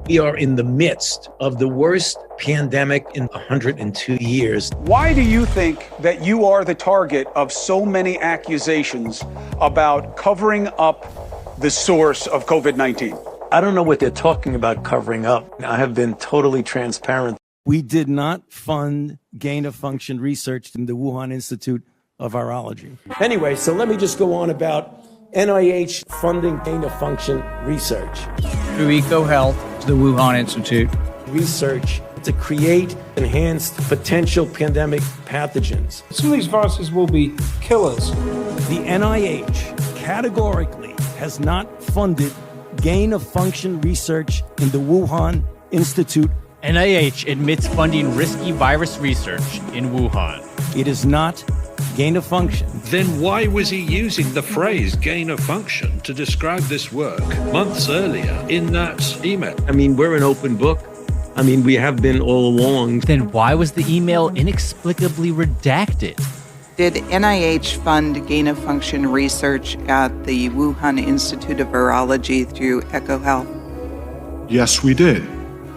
We are in the midst of the worst pandemic in 102 years. Why do you think that you are the target of so many accusations about covering up the source of COVID-19? I don't know what they're talking about covering up. I have been totally transparent. We did not fund gain-of-function research in the Wuhan Institute of Virology. Anyway, so let me just go on about NIH funding gain-of-function research. Through EcoHealth to the Wuhan Institute. Research to create enhanced potential pandemic pathogens. Some of these viruses will be killers. The NIH categorically has not funded gain-of-function research in the Wuhan Institute. NIH admits funding risky virus research in Wuhan. It is not gain-of-function. Then why was he using the phrase gain-of-function to describe this work months earlier in that email? I mean, we're an open book. I mean, we have been all along. Then why was the email inexplicably redacted? Did NIH fund gain-of-function research at the Wuhan Institute of Virology through EcoHealth? Yes, we did.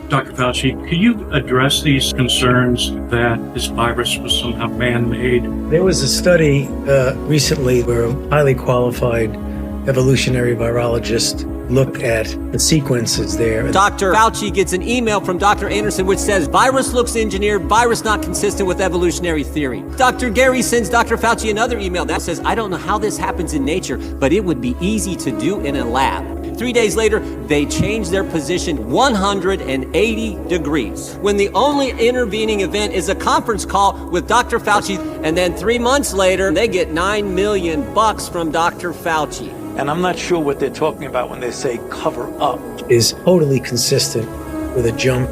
Dr. Fauci, could you address these concerns that this virus was somehow man-made? There was a study recently where a highly qualified evolutionary virologist looked at the sequences there. Dr. Fauci gets an email from Dr. Anderson which says, virus looks engineered, virus not consistent with evolutionary theory. Dr. Gary sends Dr. Fauci another email that says, I don't know how this happens in nature, but it would be easy to do in a lab. 3 days later, they changed their position 180 degrees. When the only intervening event is a conference call with Dr. Fauci, and then 3 months later, they get $9 million from Dr. Fauci. And I'm not sure what they're talking about when they say cover up. Is totally consistent with a jump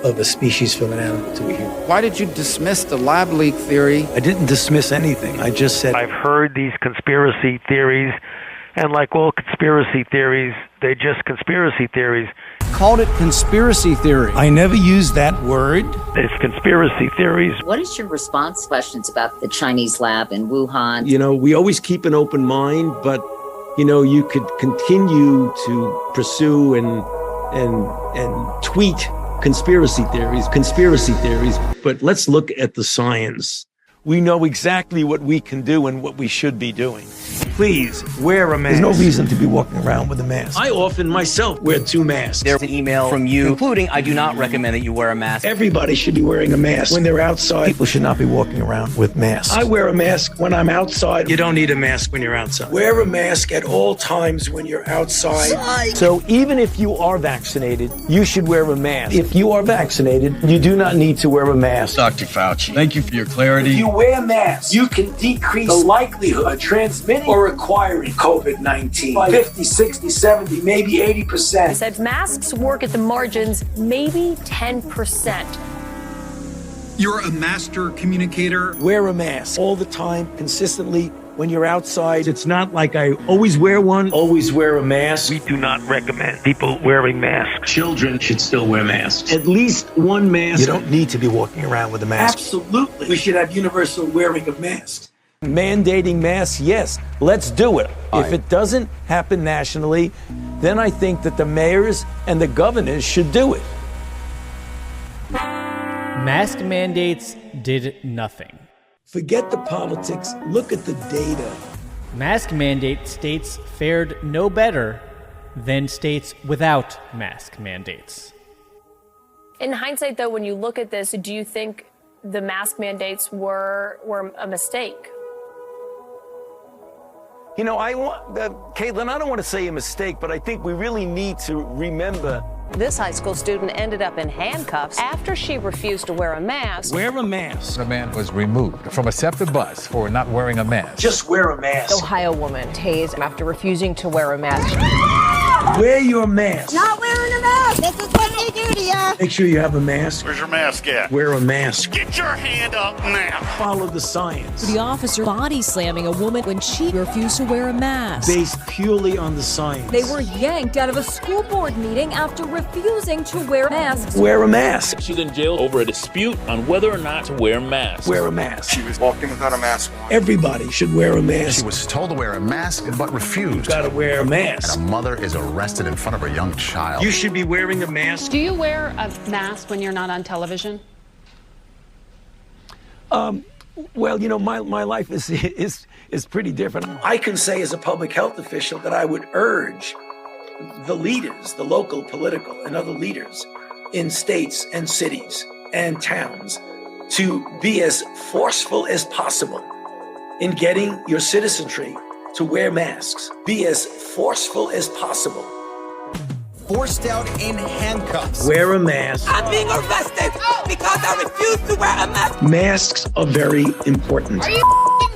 of a species from an animal to a human. Why did you dismiss the lab leak theory? I didn't dismiss anything. I just said I've heard these conspiracy theories, and like all conspiracy theories, they're just conspiracy theories. Called it conspiracy theory. I never used that word. It's conspiracy theories. What is your response to questions about the Chinese lab in Wuhan? You know, we always keep an open mind, but you know, you could continue to pursue and tweet conspiracy theories, but let's look at the science. We know exactly what we can do and what we should be doing. Please wear a mask. There's no reason to be walking around with a mask. I often myself wear 2 masks. There's an email from you concluding, I do not recommend that you wear a mask. Everybody should be wearing a mask when they're outside. People should not be walking around with masks. I wear a mask when I'm outside. You don't need a mask when you're outside. Wear a mask at all times when you're outside. So even if you are vaccinated, you should wear a mask. If you are vaccinated, you do not need to wear a mask. Dr. Fauci, thank you for your clarity. If you wear a mask, you can decrease the likelihood of transmitting or acquiring COVID-19 by 50, 60, 70, maybe 80%. He said masks work at the margins, maybe 10%. You're a master communicator. Wear a mask all the time, consistently, when you're outside. It's not like I always wear one. Always wear a mask. We do not recommend people wearing masks. Children should still wear masks. At least one mask. You don't need to be walking around with a mask. Absolutely. We should have universal wearing of masks. Mandating masks, yes, let's do it. If it doesn't happen nationally, then I think that the mayors and the governors should do it. Mask mandates did nothing. Forget the politics, look at the data. Mask mandate states fared no better than states without mask mandates. In hindsight, though, when you look at this, do you think the mask mandates were a mistake? You know, Caitlin, I don't want to say a mistake, but I think we really need to remember. This high school student ended up in handcuffs after she refused to wear a mask. Wear a mask. A man was removed from a SEPTA bus for not wearing a mask. Just wear a mask. Ohio woman tased after refusing to wear a mask. Wear your mask. Not wearing a mask. This is what they do to you. Make sure you have a mask. Where's your mask at? Wear a mask. Get your hand up now. Follow the science. The officer body slamming a woman when she refused to wear a mask. Based purely on the science. They were yanked out of a school board meeting after refusing to wear masks. Wear a mask. She's in jail over a dispute on whether or not to wear a mask. Wear a mask. She was walking without a mask on. Everybody should wear a mask. She was told to wear a mask, but refused. You gotta wear a mask. And a mother is arrested in front of her young child. You should be wearing a mask. Do you wear a mask when you're not on television? Well, you know, my life is pretty different. I can say as a public health official that I would urge the leaders, the local political and other leaders in states and cities and towns to be as forceful as possible in getting your citizenry to wear masks. Be as forceful as possible. Forced out in handcuffs. Wear a mask. I'm being arrested because I refuse to wear a mask. Masks are very important. Are you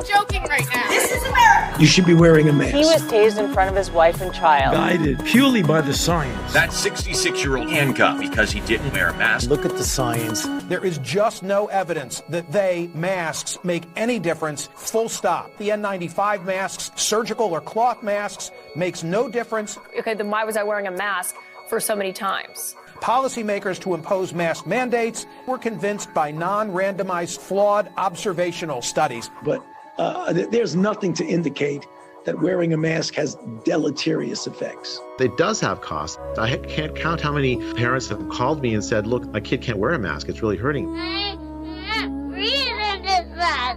joking right now? This is America. You should be wearing a mask. He was tased in front of his wife and child. Guided purely by the science. That 66-year-old handcuffed because he didn't wear a mask. Look at the science. There is just no evidence that masks, make any difference, full stop. The N95 masks, surgical or cloth masks, makes no difference. Okay, then why was I wearing a mask for so many times? Policymakers to impose mask mandates were convinced by non-randomized, flawed observational studies. But there's nothing to indicate that wearing a mask has deleterious effects. It does have costs. I can't count how many parents have called me and said, look, my kid can't wear a mask. It's really hurting.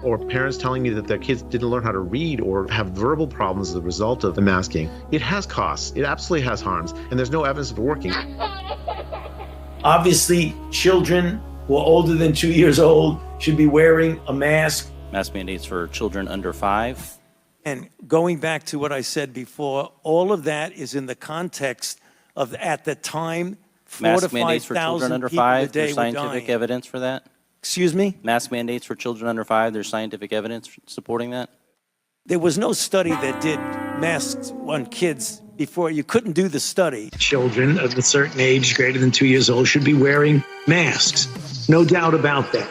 Or parents telling me that their kids didn't learn how to read or have verbal problems as a result of the masking. It has costs. It absolutely has harms. And there's no evidence of it working. Obviously, children who are older than 2 years old should be wearing a mask. Mask mandates for children under 5. And going back to what I said before, all of that is in the context of, at the time, 4 to Mask mandates for children 5,000 under people a 5. day There's were scientific dying. evidence for that. Excuse me? Mask mandates for children under 5. There's scientific evidence supporting that. There was no study that did masks on kids before. You couldn't do the study. Children of a certain age, greater than 2 years old, should be wearing masks. No doubt about that.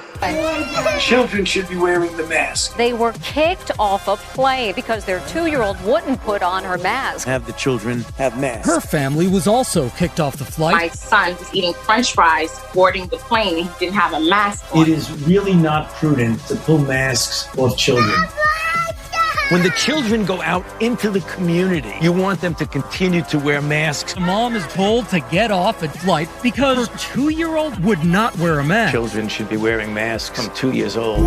Children should be wearing the mask. They were kicked off a plane because their 2-year-old wouldn't put on her mask. Have the children have masks. Her family was also kicked off the flight. My son was eating French fries boarding the plane and he didn't have a mask on. It is really not prudent to pull masks off children. When the children go out into the community, you want them to continue to wear masks. The mom is told to get off a flight because her 2-year-old would not wear a mask. Children should be wearing masks from 2 years old.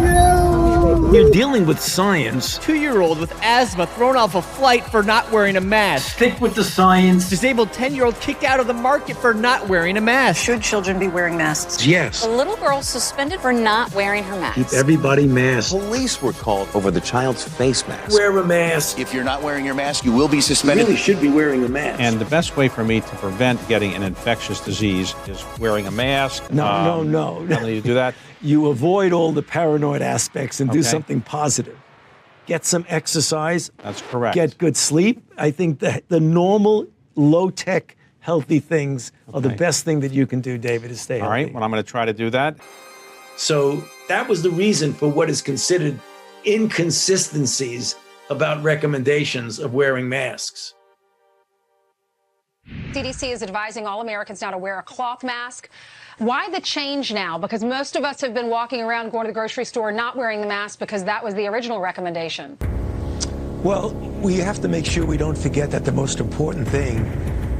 You're dealing with science. 2-year-old with asthma thrown off a flight for not wearing a mask. Stick with the science. Disabled 10-year-old kicked out of the market for not wearing a mask. Should children be wearing masks? Yes. A little girl suspended for not wearing her mask. Keep everybody masked. Police were called over the child's face mask. Wear a mask. If you're not wearing your mask, you will be You suspended. really should be wearing a mask. And the best way for me to prevent getting an infectious disease is wearing a mask. No. I don't need to do that. You avoid all the paranoid aspects and do Okay. something positive. Get some exercise. That's correct. Get good sleep. I think that the normal, low-tech, healthy things are the best thing that you can do, David, to stay healthy. All right, well, I'm going to try to do that. So that was the reason for what is considered inconsistencies about recommendations of wearing masks. CDC is advising all Americans now to wear a cloth mask. Why the change now? Because most of us have been walking around, going to the grocery store, not wearing the mask because that was the original recommendation. Well, we have to make sure we don't forget that the most important thing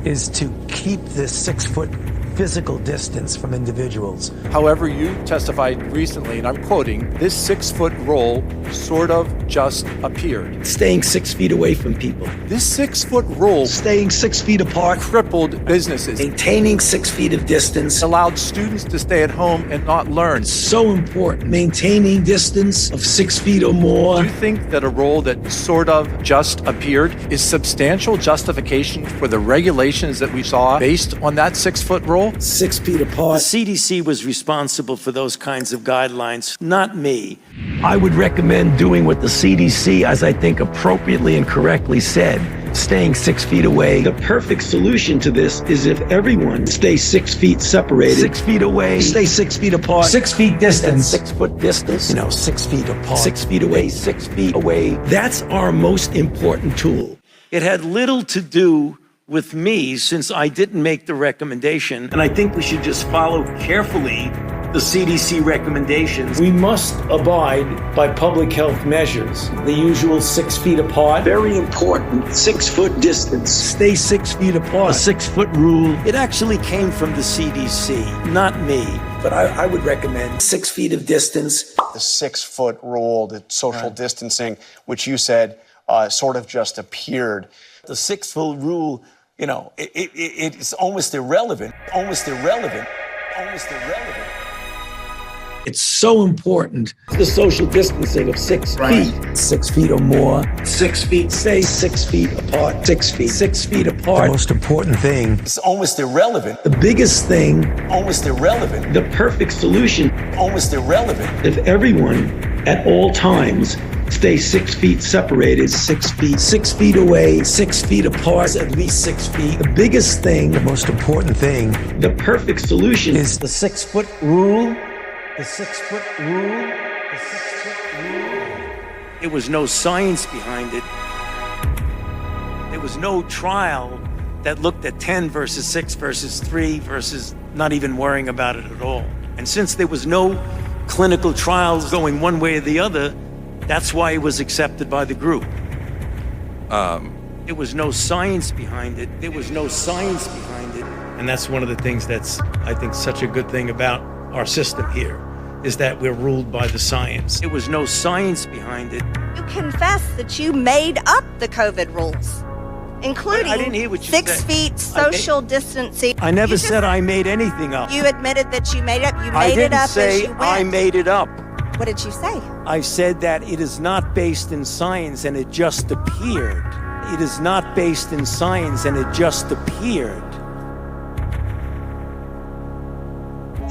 is to keep this 6-foot physical distance from individuals. However, you testified recently, and I'm quoting, this 6-foot rule sort of just appeared. Staying 6 feet away from people. This 6-foot rule, staying 6 feet apart, crippled businesses. Maintaining 6 feet of distance. Allowed students to stay at home and not learn. So important. Maintaining distance of 6 feet or more. Do you think that a rule that sort of just appeared is substantial justification for the regulations that we saw based on that 6-foot rule? 6 feet apart. The CDC was responsible for those kinds of guidelines, not me. I would recommend doing what the CDC, as I think appropriately and correctly said, staying 6 feet away. The perfect solution to this is if everyone stays 6 feet separated, 6 feet away, stay 6 feet apart. 6 feet distance. 6 foot distance, 6 feet apart. 6 feet away, 6 feet away. That's our most important tool. It had little to do with me since I didn't make the recommendation, and I think we should just follow carefully the CDC recommendations. We must abide by public health measures. The usual 6 feet apart. Very important, 6 foot distance. Stay 6 feet apart. A 6 foot rule. It actually came from the CDC, not me. But I would recommend 6 feet of distance. The 6 foot rule, the social distancing, which you said sort of just appeared. The 6 foot rule, it's almost irrelevant. Almost irrelevant. Almost irrelevant. It's so important. The social distancing of 6 feet. 6 feet or more. 6 feet. Stay 6 feet apart. 6 feet. 6 feet apart. The most important thing. It's almost irrelevant. The biggest thing. Almost irrelevant. The perfect solution. Almost irrelevant. If everyone at all times stay 6 feet separated, 6 feet, 6 feet away, 6 feet apart, at least 6 feet. The biggest thing. The most important thing. The perfect solution is the 6 foot rule. The 6 foot rule. The 6 foot rule. There was no science behind it. There was no trial that looked at 10 versus 6 versus 3 versus not even worrying about it at all. And since there was no clinical trials going one way or the other, that's why it was accepted by the group. There was no science behind it. There was no science behind it. And that's one of the things that's, I think, such a good thing about our system here, is that we're ruled by the science. There was no science behind it. You confess that you made up the COVID rules, including I didn't hear what you 6 said. feet social distancing. I never said I made anything up. You admitted that you made it up. You I made it didn't up say as you went. I made it up. What did you say? I said that it is not based in science and it just appeared. It is not based in science and it just appeared.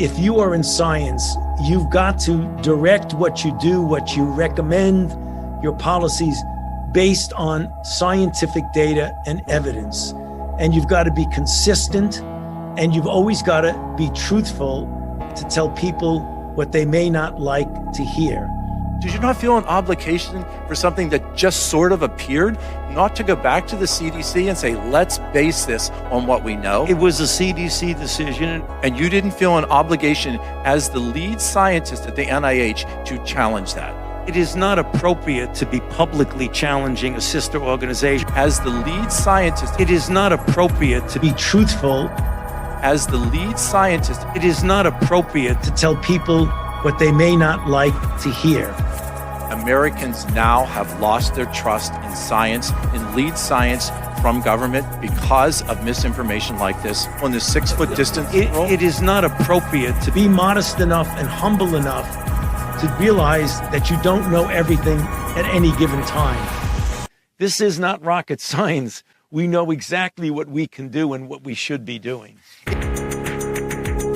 If you are in science, you've got to direct what you do, what you recommend, your policies based on scientific data and evidence. And you've got to be consistent, and you've always got to be truthful to tell people what they may not like to hear. Did you not feel an obligation for something that just sort of appeared, not to go back to the CDC and say, let's base this on what we know? It was a CDC decision. And you didn't feel an obligation as the lead scientist at the NIH to challenge that? It is not appropriate to be publicly challenging a sister organization. As the lead scientist, it is not appropriate to be truthful. As the lead scientist, it is not appropriate to tell people what they may not like to hear. Americans now have lost their trust in science, in lead science from government because of misinformation like this on the 6 foot distance rule. It is not appropriate to be modest enough and humble enough to realize that you don't know everything at any given time. This is not rocket science. We know exactly what we can do and what we should be doing.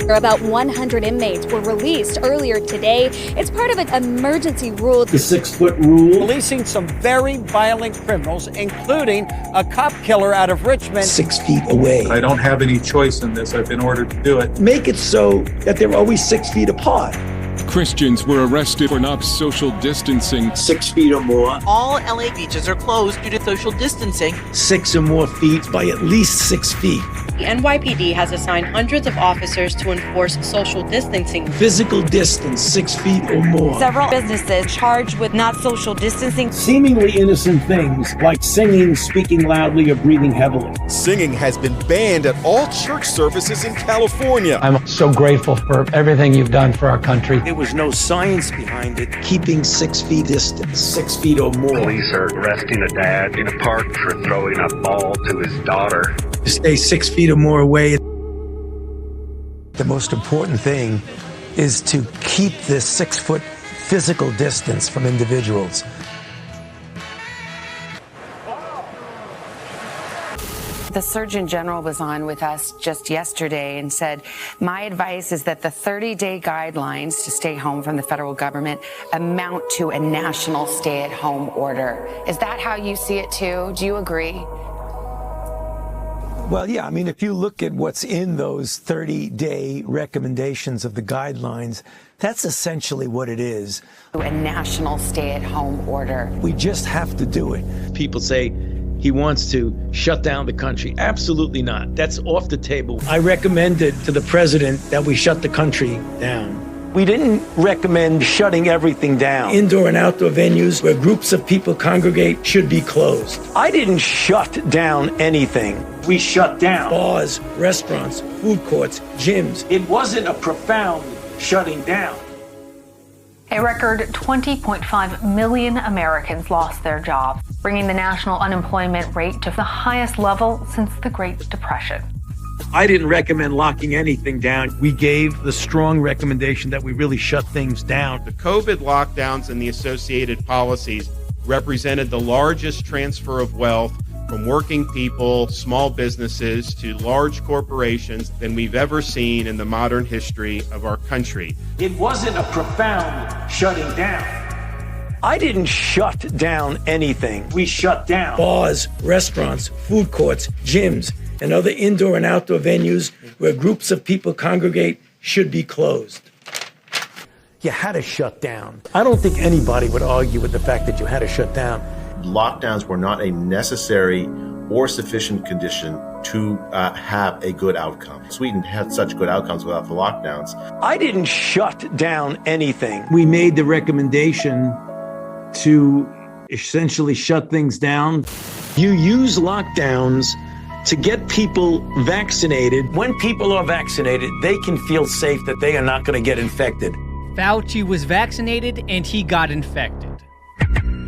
About 100 inmates were released earlier today. It's part of an emergency rule. The 6 foot rule. Releasing some very violent criminals, including a cop killer out of Richmond. 6 feet away. I don't have any choice in this. I've been ordered to do it. Make it so that they're always 6 feet apart. Christians were arrested for not social distancing. 6 feet or more. All LA beaches are closed due to social distancing. 6 or more feet by at least 6 feet. The NYPD has assigned hundreds of officers to enforce social distancing. Physical distance, 6 feet or more. Several businesses charged with not social distancing. Seemingly innocent things like singing, speaking loudly, or breathing heavily. Singing has been banned at all church services in California. I'm so grateful for everything you've done for our country. There was no science behind it. Keeping 6 feet distance, 6 feet or more. Police are arresting a dad in a park for throwing a ball to his daughter. Stay 6 feet or more away. The most important thing is to keep this 6 foot physical distance from individuals. The Surgeon General was on with us just yesterday and said, my advice is that the 30-day guidelines to stay home from the federal government amount to a national stay-at-home order. Is that how you see it too? Do you agree? Well, yeah, I mean, if you look at what's in those 30-day recommendations of the guidelines, that's essentially what it is. A national stay-at-home order. We just have to do it. People say he wants to shut down the country. Absolutely not. That's off the table. I recommended to the president that we shut the country down. We didn't recommend shutting everything down. Indoor and outdoor venues where groups of people congregate should be closed. I didn't shut down anything. We shut down bars, restaurants, food courts, gyms. It wasn't a profound shutting down. A record 20.5 million Americans lost their jobs, bringing the national unemployment rate to the highest level since the Great Depression. I didn't recommend locking anything down. We gave the strong recommendation that we really shut things down. The COVID lockdowns and the associated policies represented the largest transfer of wealth from working people, small businesses, to large corporations than we've ever seen in the modern history of our country. It wasn't a profound shutting down. I didn't shut down anything. We shut down bars, restaurants, food courts, gyms, and other indoor and outdoor venues where groups of people congregate should be closed. You had to shut down. I don't think anybody would argue with the fact that you had to shut down. Lockdowns were not a necessary or sufficient condition to have a good outcome. Sweden had such good outcomes without the lockdowns. I didn't shut down anything. We made the recommendation to essentially shut things down. You use lockdowns to get people vaccinated. When people are vaccinated, they can feel safe that they are not going to get infected. Fauci was vaccinated and he got infected.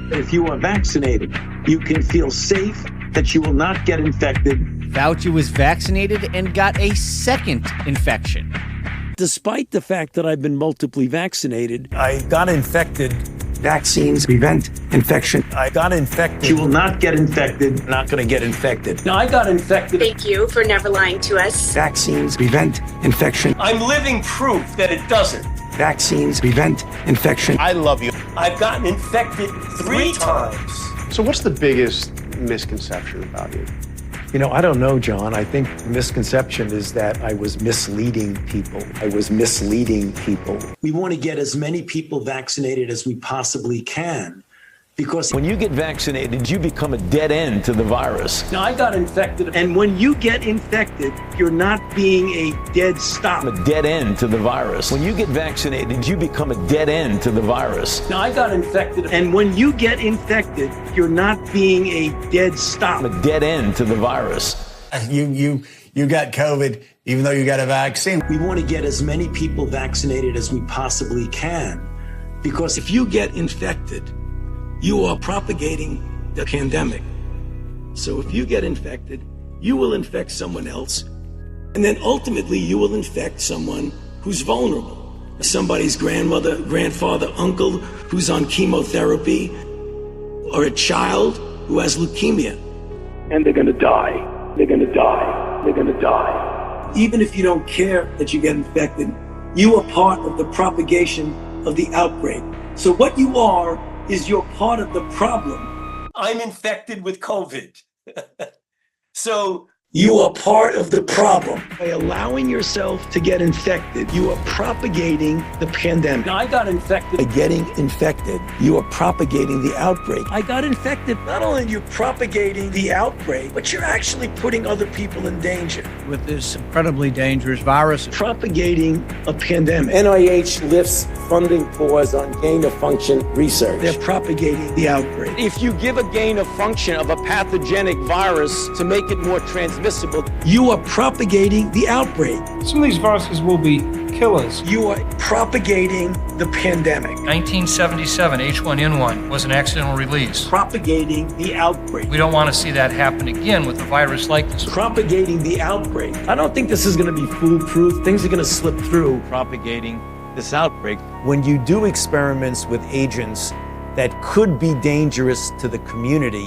If you are vaccinated, you can feel safe that you will not get infected. Fauci was vaccinated and got a second infection. Despite the fact that I've been multiply vaccinated, I got infected. Vaccines prevent infection. I got infected. You will not get infected. Not going to get infected. Now, I got infected. Thank you for never lying to us. Vaccines prevent infection. I'm living proof that it doesn't. Vaccines prevent infection. I love you. I've gotten infected 3 times. So what's the biggest misconception about you? You know, I don't know, John. I think the misconception is that I was misleading people. We want to get as many people vaccinated as we possibly can. Because when you get vaccinated, you become a dead end to the virus. Now, I got infected, and when you get infected, you're not being a dead stop. A dead end to the virus. When you get vaccinated, you become a dead end to the virus. Now, I got infected, and when you get infected, you're not being a dead stop. A dead end to the virus. You got COVID, even though you got a vaccine. We want to get as many people vaccinated as we possibly can. Because if you get infected, you are propagating the pandemic. So if you get infected, you will infect someone else. And then ultimately you will infect someone who's vulnerable. Somebody's grandmother, grandfather, uncle who's on chemotherapy, or a child who has leukemia. And they're gonna die. Even if you don't care that you get infected, you are part of the propagation of the outbreak. So what you are is you're part of the problem. I'm infected with COVID. So you are part of the problem. By allowing yourself to get infected, you are propagating the pandemic. Now, I got infected. By getting infected, you are propagating the outbreak. I got infected. Not only are you propagating the outbreak, but you're actually putting other people in danger. With this incredibly dangerous virus. Propagating a pandemic. NIH lifts funding pause on gain-of-function research. They're propagating the outbreak. If you give a gain-of-function of a pathogenic virus to make it more transmissible, you are propagating the outbreak. Some of these viruses will be killers. You are propagating the pandemic. 1977 H1N1 was an accidental release. Propagating the outbreak. We don't want to see that happen again with a virus like this. Propagating the outbreak. I don't think this is going to be foolproof. Things are going to slip through. Propagating this outbreak. When you do experiments with agents that could be dangerous to the community,